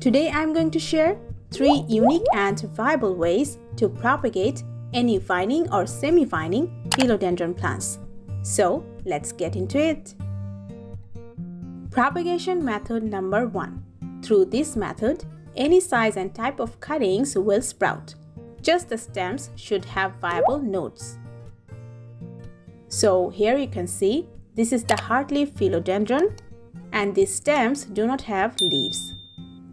Today I am going to share 3 unique and viable ways to propagate any vining or semi-vining philodendron plants. So let's get into it. Propagation method number 1. Through this method, any size and type of cuttings will sprout. Just the stems should have viable nodes. So here you can see this is the heartleaf philodendron and the stems do not have leaves.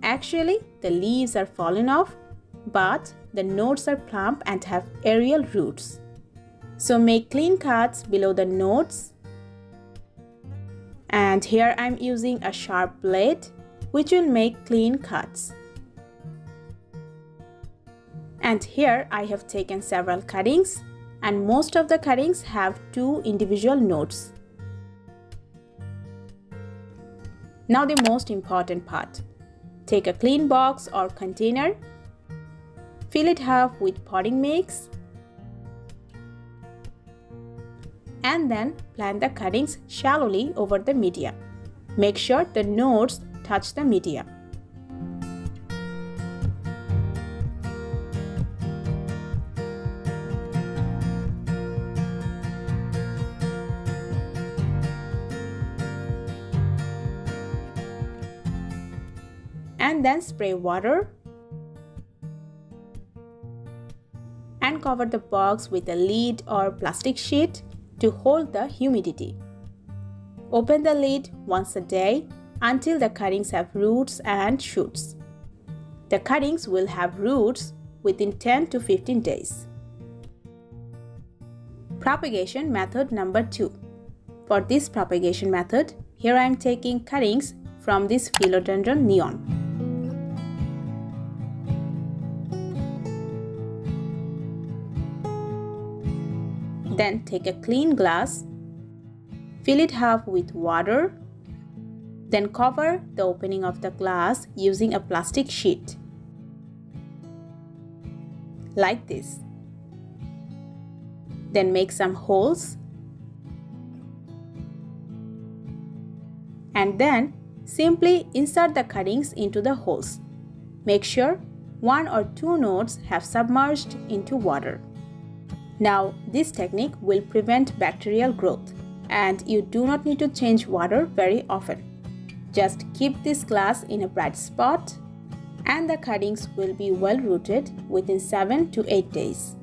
Actually, the leaves are fallen off, but the nodes are plump and have aerial roots. So make clean cuts below the nodes. And here I am using a sharp blade which will make clean cuts. And here I have taken several cuttings, and most of the cuttings have 2 individual nodes. Now the most important part. Take a clean box or container, fill it half with potting mix, and then plant the cuttings shallowly over the media. Make sure the nodes touch the media. And then spray water and cover the box with a lid or plastic sheet to hold the humidity. Open the lid once a day until the cuttings have roots and shoots. The cuttings will have roots within 10 to 15 days. Propagation method number 2. For this propagation method, here I am taking cuttings from this philodendron neon. Then take a clean glass, fill it half with water, then cover the opening of the glass using a plastic sheet, like this. Then make some holes, and then simply insert the cuttings into the holes. Make sure 1 or 2 nodes have submerged into water. Now, this technique will prevent bacterial growth, and you do not need to change water very often. Just keep this glass in a bright spot and the cuttings will be well rooted within 7 to 8 days.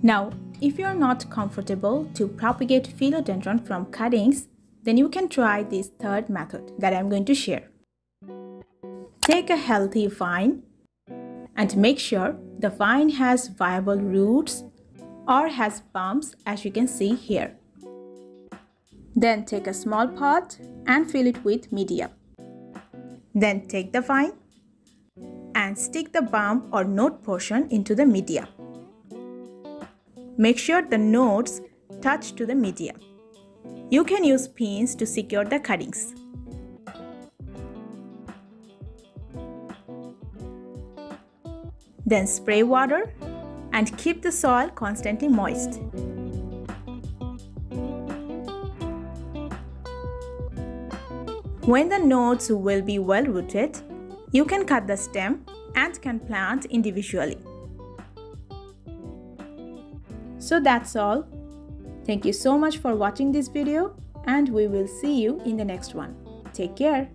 Now, if you are not comfortable to propagate philodendron from cuttings, then you can try this third method that I am going to share. Take a healthy vine and make sure the vine has viable roots or has bumps, as you can see here. Then take a small pot and fill it with media. Then take the vine and stick the bump or node portion into the media. Make sure the nodes touch to the media. You can use pins to secure the cuttings. Then spray water and keep the soil constantly moist. When the nodes will be well rooted, you can cut the stem and can plant individually. So that's all. Thank you so much for watching this video, and we will see you in the next one. Take care.